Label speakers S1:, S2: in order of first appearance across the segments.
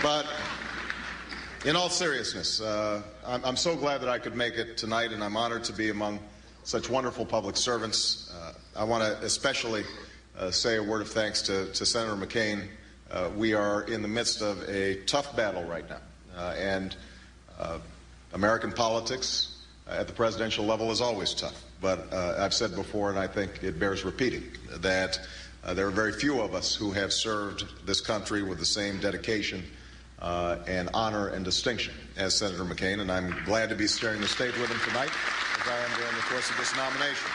S1: But in all seriousness, I'm so glad that I could make it tonight, and I'm honored to be among such wonderful public servants. I want to especially say a word of thanks to Senator McCain. We are in the midst of a tough battle right now, and American politics at the presidential level is always tough. But I've said before, and I think it bears repeating, that there are very few of us who have served this country with the same dedication and honor and distinction as Senator McCain, and I'm glad to be sharing the stage with him tonight as I am during the course of this nomination.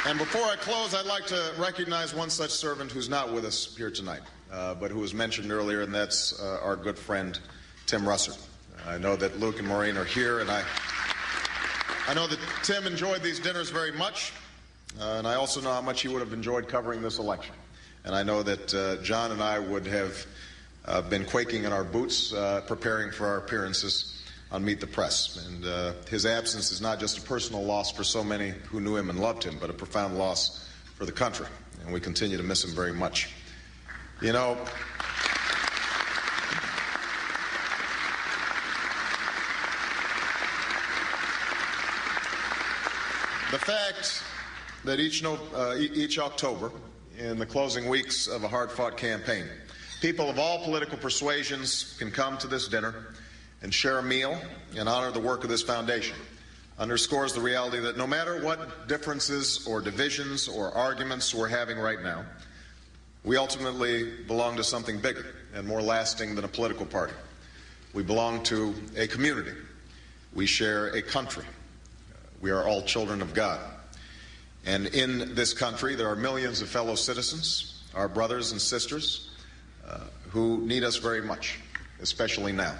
S1: And before I close, I'd like to recognize one such servant who's not with us here tonight, but who was mentioned earlier, and that's our good friend, Tim Russert. I know that Luke and Maureen are here, and I know that Tim enjoyed these dinners very much, and I also know how much he would have enjoyed covering this election. And I know that John and I would have been quaking in our boots preparing for our appearances on Meet the Press. And his absence is not just a personal loss for so many who knew him and loved him, but a profound loss for the country. And we continue to miss him very much. You know, the fact that each October, in the closing weeks of a hard-fought campaign, people of all political persuasions can come to this dinner and share a meal and honor the work of this foundation underscores the reality that no matter what differences or divisions or arguments we're having right now, we ultimately belong to something bigger and more lasting than a political party. We belong to a community. We share a country. We are all children of God. And in this country, there are millions of fellow citizens, our brothers and sisters, who need us very much, especially now.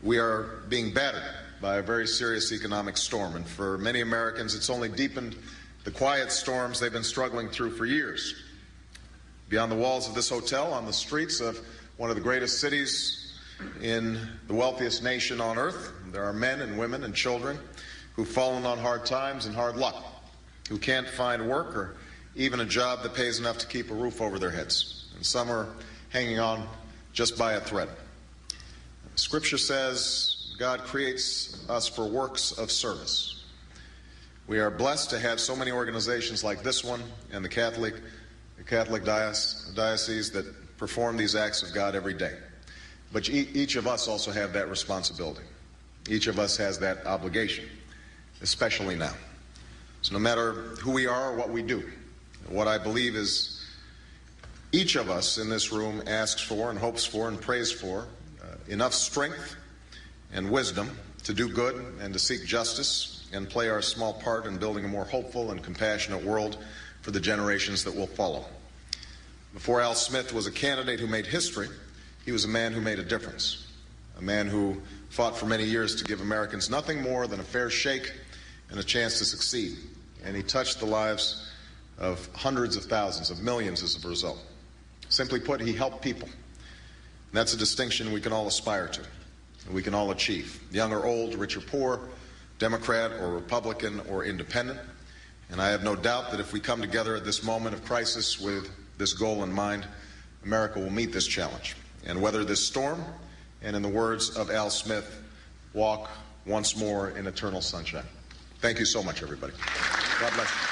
S1: We are being battered by a very serious economic storm, and for many Americans, it's only deepened the quiet storms they've been struggling through for years. Beyond the walls of this hotel, on the streets of one of the greatest cities in the wealthiest nation on earth, there are men and women and children who've fallen on hard times and hard luck, who can't find work or even a job that pays enough to keep a roof over their heads. And some are hanging on just by a thread. Scripture says God creates us for works of service. We are blessed to have so many organizations like this one and the Catholic diocese that perform these acts of God every day. But each of us also have that responsibility. Each of us has that obligation, especially now. So no matter who we are or what we do, what I believe is each of us in this room asks for and hopes for and prays for enough strength and wisdom to do good and to seek justice and play our small part in building a more hopeful and compassionate world for the generations that will follow. Before Al Smith was a candidate who made history, he was a man who made a difference, a man who fought for many years to give Americans nothing more than a fair shake and a chance to succeed. And he touched the lives of hundreds of thousands, of millions as a result. Simply put, he helped people. And that's a distinction we can all aspire to, and we can all achieve, young or old, rich or poor, Democrat or Republican or independent. And I have no doubt that if we come together at this moment of crisis with this goal in mind, America will meet this challenge and weather this storm, and in the words of Al Smith, walk once more in eternal sunshine. Thank you so much, everybody. God bless you.